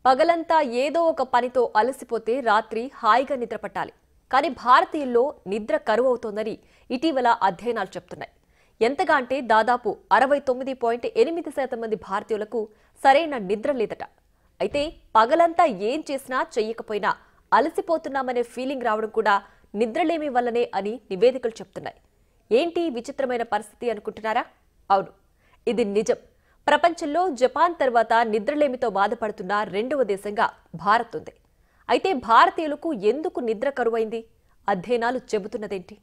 పగలంతా ఏదో ఒక పనితో అలసిపోతే రాత్రి హాయిగా నిద్ర పట్టాలి. కానీ భారతీయుల్లో నిద్ర కరువు అవుతోందని ఇటీవల అధ్యయనాలు చెప్తున్నాయి. ఎంతగా అంటే దాదాపు 69.8% మంది భారతీయులకు సరైన నిద్ర లేదట. అయితే పగలంతా ఏం చేసినా చెయ్యకపోయినా అలసిపోతున్నామనే ఫీలింగ్ రావడం కూడా నిద్రలేమి వల్లనే అని నివేదికలు చెప్తున్నాయి. ఏంటి విచిత్రమైన పరిస్థితి అనుకుంటున్నారా? అవును, ఇది నిజం. ప్రపంచంలో జపాన్ తర్వాత నిద్రలేమితో బాధపడుతున్న రెండవ దేశంగా భారత్ ఉంది. అయితే భారతీయులకు ఎందుకు నిద్ర కరువైంది? అధ్యయనాలు చెబుతున్నదేంటి?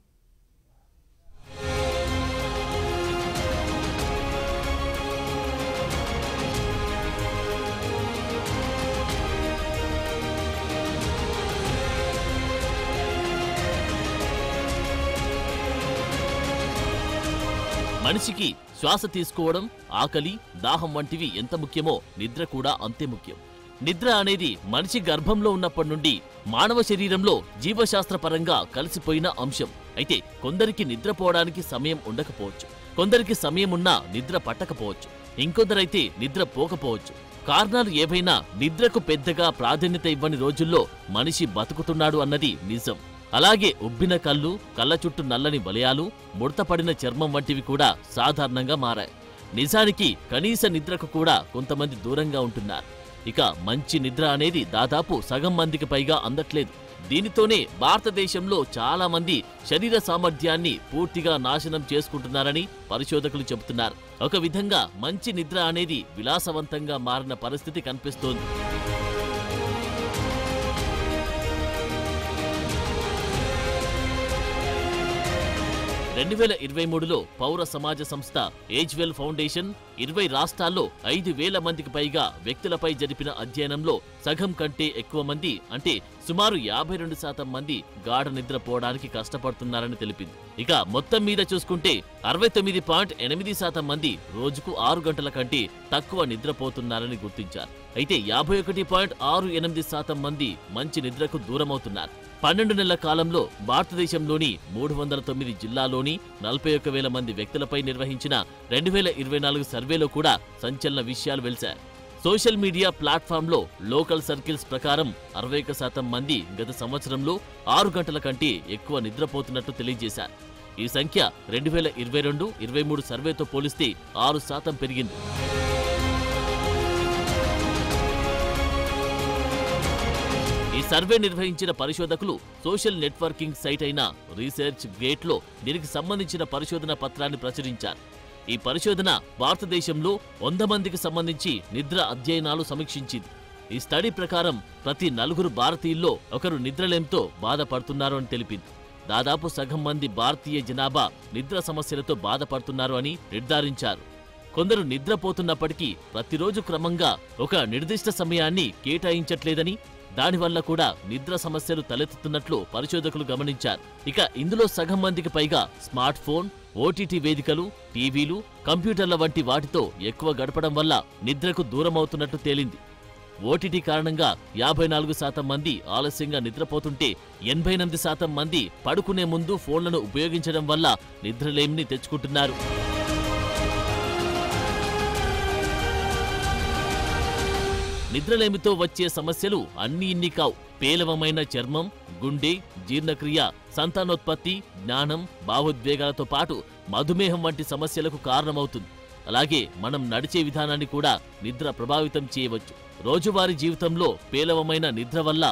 మనిషికి శ్వాస తీసుకోవడం, ఆకలి, దాహం వంటివి ఎంత ముఖ్యమో నిద్ర కూడా అంతే ముఖ్యం. నిద్ర అనేది మనిషి గర్భంలో ఉన్నప్పటి నుండి మానవ శరీరంలో జీవశాస్త్రపరంగా కలిసిపోయిన అంశం. అయితే కొందరికి నిద్రపోవడానికి సమయం ఉండకపోవచ్చు, కొందరికి సమయం ఉన్నా నిద్ర పట్టకపోవచ్చు, ఇంకొందరైతే నిద్ర పోకపోవచ్చు. కారణాలు ఏవైనా నిద్రకు పెద్దగా ప్రాధాన్యత ఇవ్వని రోజుల్లో మనిషి బతుకుతున్నాడు అన్నది నిజం. అలాగే ఉబ్బిన కళ్ళు, కళ్ళ చుట్టూ నల్లని వలయాలు, ముడతపడిన చర్మం వంటివి కూడా సాధారణంగా మారాయి. నిజానికి కనీస నిద్రకు కూడా కొంతమంది దూరంగా ఉంటున్నారు. ఇక మంచి నిద్ర అనేది దాదాపు సగం మందికి పైగా అందట్లేదు. దీనితోనే భారతదేశంలో చాలా మంది శరీర సామర్థ్యాన్ని పూర్తిగా నాశనం చేసుకుంటున్నారని పరిశోధకులు చెబుతున్నారు. ఒక విధంగా మంచి నిద్ర అనేది విలాసవంతంగా మారిన పరిస్థితి కనిపిస్తోంది. 2023లో పౌర సమాజ సంస్థ ఏజ్వెల్ ఫౌండేషన్ 20 రాష్ట్రాల్లో 5,000 మందికి పైగా వ్యక్తులపై జరిపిన అధ్యయనంలో సగం కంటే ఎక్కువ మంది, అంటే సుమారు 52% మంది గాఢ నిద్రపోవడానికి కష్టపడుతున్నారని తెలిపింది. ఇక మొత్తం మీద చూసుకుంటే 69.8% మంది రోజుకు 6 గంటల కంటే తక్కువ నిద్రపోతున్నారని గుర్తించారు. అయితే 51.68% మంది మంచి నిద్రకు దూరమవుతున్నారు. 12 నెలల కాలంలో భారతదేశంలోని 309 జిల్లాల్లోని 41,000 మంది వ్యక్తులపై నిర్వహించిన 2024 సర్వేలో కూడా సంచలన విషయాలు వెలిశాయి. సోషల్ మీడియా ప్లాట్ఫామ్లో లోకల్ సర్కిల్స్ ప్రకారం 61% మంది గత సంవత్సరంలో 6 గంటల కంటే ఎక్కువ నిద్రపోతున్నట్టు తెలియజేశారు. ఈ సంఖ్య 2022-23 సర్వేతో పోలిస్తే 6% పెరిగింది. ఈ సర్వే నిర్వహించిన పరిశోధకులు సోషల్ నెట్వర్కింగ్ సైట్ అయిన రీసెర్చ్ గేట్లో దీనికి సంబంధించిన పరిశోధన పత్రాన్ని ప్రచురించారు. ఈ పరిశోధన భారతదేశంలో 100 మందికి సంబంధించి నిద్ర అధ్యయనాలు సమీక్షించింది. ఈ స్టడీ ప్రకారం ప్రతి 4 భారతీయుల్లో ఒకరు నిద్రలేమితో బాధపడుతున్నారు అని తెలిపింది. దాదాపు సగం మంది భారతీయ జనాభా నిద్ర సమస్యలతో బాధపడుతున్నారు అని నిర్ధారించారు. కొందరు నిద్రపోతున్నప్పటికీ ప్రతిరోజు క్రమంగా ఒక నిర్దిష్ట సమయాన్ని కేటాయించట్లేదని, దానివల్ల కూడా నిద్ర సమస్యలు తలెత్తుతున్నట్లు పరిశోధకులు గమనించారు. ఇక ఇందులో సగం మందికి పైగా స్మార్ట్ ఫోన్, ఓటీటీ వేదికలు, టీవీలు, కంప్యూటర్ల వంటి వాటితో ఎక్కువ గడపడం వల్ల నిద్రకు దూరమవుతున్నట్టు తేలింది. ఓటీటీ కారణంగా 54% మంది ఆలస్యంగా నిద్రపోతుంటే 88% మంది పడుకునే ముందు ఫోన్లను ఉపయోగించడం వల్ల నిద్రలేమిని తెచ్చుకుంటున్నారు. నిద్రలేమితో వచ్చే సమస్యలు అన్నీ ఇన్ని కావు. పేలవమైన చర్మం, గుండె, జీర్ణక్రియ, సంతానోత్పత్తి, జ్ఞానం, భావోద్వేగాలతో పాటు మధుమేహం వంటి సమస్యలకు కారణమవుతుంది. అలాగే మనం నడిచే విధానాన్ని కూడా నిద్ర ప్రభావితం చేయవచ్చు. రోజువారీ జీవితంలో పేలవమైన నిద్ర వల్ల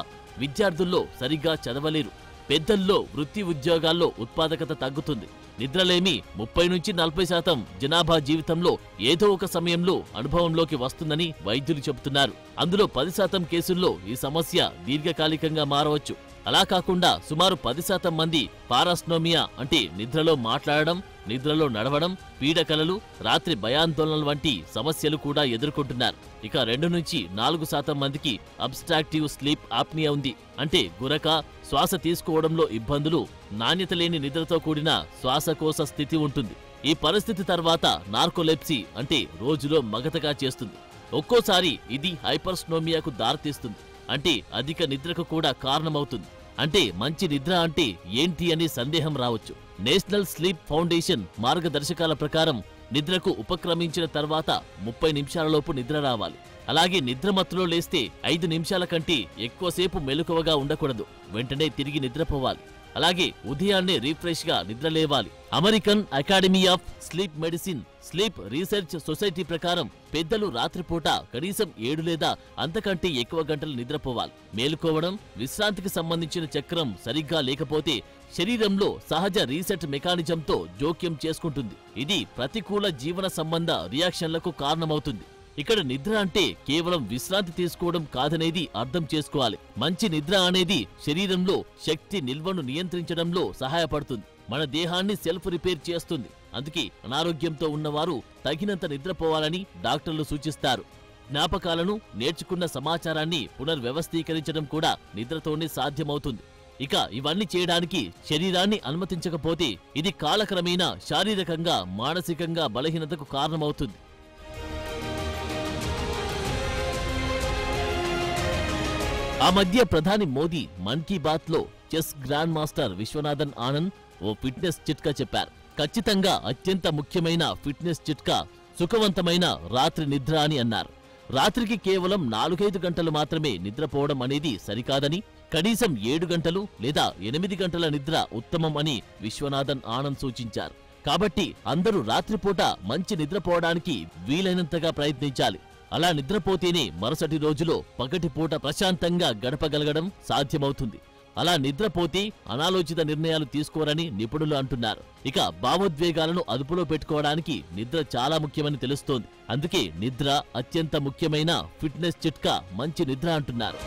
విద్యార్థుల్లో సరిగ్గా చదవలేరు. పెద్దల్లో వృత్తి ఉద్యోగాల్లో ఉత్పాదకత తగ్గుతుంది. నిద్రలేమి 30-40% జనాభా జీవితంలో ఏదో ఒక సమయంలో అనుభవంలోకి వస్తుందని వైద్యులు చెబుతున్నారు. అందులో 10% కేసుల్లో ఈ సమస్య దీర్ఘకాలికంగా మారవచ్చు. అలా కాకుండా సుమారు 10% మంది పారాస్నోమియా, అంటే నిద్రలో మాట్లాడడం, నిద్రలో నడవడం, పీడకలలు, రాత్రి భయాందోళనలు వంటి సమస్యలు కూడా ఎదుర్కొంటున్నారు. ఇక 2-4% మందికి అబ్స్ట్రాక్టివ్ స్లీప్ ఆప్నియా ఉంది. అంటే గురక, శ్వాస తీసుకోవడంలో ఇబ్బందులు, నాణ్యత లేని నిద్రతో కూడిన శ్వాసకోశ స్థితి ఉంటుంది. ఈ పరిస్థితి తర్వాత నార్కోలెప్సీ, అంటే రోజులో మగతగా చేస్తుంది. ఒక్కోసారి ఇది హైపర్స్నోమియాకు దారితీస్తుంది, అంటే అధిక నిద్రకు కూడా కారణమవుతుంది. అంటే మంచి నిద్ర అంటే ఏంటి అని సందేహం రావచ్చు. నేషనల్ స్లీప్ ఫౌండేషన్ మార్గదర్శకాల ప్రకారం నిద్రకు ఉపక్రమించిన తర్వాత 30 నిమిషాలలోపు నిద్ర రావాలి. అలాగే నిద్రమత్తులో లేస్తే 5 నిమిషాల కంటే ఎక్కువసేపు మెలకువగా ఉండకూడదు. వెంటనే తిరిగి నిద్రపోవాలి. అలాగే ఉదయాన్నే రిఫ్రెష్ గా నిద్రలేవాలి. American Academy of Sleep Medicine Sleep Research Society ప్రకారం పెద్దలు రాత్రిపూట కనీసం 7 లేదా అంతకంటే ఎక్కువ గంటలు నిద్రపోవాలి. మేలుకోవడం, విశ్రాంతికి సంబంధించిన చక్రం సరిగ్గా లేకపోతే శరీరంలో సహజ రీసెట్ మెకానిజంతో జోక్యం చేసుకుంటుంది. ఇది ప్రతికూల జీవన సంబంధ రియాక్షన్లకు కారణమవుతుంది. ఇక్కడ నిద్ర అంటే కేవలం విశ్రాంతి తీసుకోవడం కాదనేది అర్థం చేసుకోవాలి. మంచి నిద్ర అనేది శరీరంలో శక్తి నిల్వను నియంత్రించడంలో సహాయపడుతుంది. మన దేహాన్ని సెల్ఫ్ రిపేర్ చేస్తుంది. అందుకే అనారోగ్యంతో ఉన్నవారు తగినంత నిద్రపోవాలని డాక్టర్లు సూచిస్తారు. జ్ఞాపకాలను, నేర్చుకున్న సమాచారాన్ని పునర్వ్యవస్థీకరించడం కూడా నిద్రతోనే సాధ్యమవుతుంది. ఇక ఇవన్నీ చేయడానికి శరీరాన్ని అనుమతించకపోతే ఇది కాలక్రమేణా శారీరకంగా, మానసికంగా బలహీనతకు కారణమవుతుంది. ఆ మధ్య ప్రధాని మోదీ మన్ కీ బాత్ లో chess grandmaster Viswanathan Anand ఓ ఫిట్నెస్ చిట్కా చెప్పారు. ఖచ్చితంగా అత్యంత ముఖ్యమైన ఫిట్నెస్ చిట్కా సుఖవంతమైన రాత్రి నిద్ర అని అన్నారు. రాత్రికి కేవలం 4-5 గంటలు మాత్రమే నిద్రపోవడం అనేది సరికాదని, కనీసం 7 గంటలు లేదా 8 గంటల నిద్ర ఉత్తమం అని విశ్వనాథన్ ఆనంద్ సూచించారు. కాబట్టి అందరూ రాత్రిపూట మంచి నిద్రపోవడానికి వీలైనంతగా ప్రయత్నించాలి. అలా నిద్రపోతేనే మరుసటి రోజులో పగటిపూట ప్రశాంతంగా గడపగలగడం సాధ్యమవుతుంది. అలా నిద్రపోతే అనాలోచిత నిర్ణయాలు తీసుకోరని నిపుణులు అంటున్నారు. ఇక భావోద్వేగాలను అదుపులో పెట్టుకోవడానికి నిద్ర చాలా ముఖ్యమని తెలుస్తోంది. అందుకే నిద్ర అత్యంత ముఖ్యమైన ఫిట్నెస్ చిట్కా మంచి నిద్ర అంటున్నారు.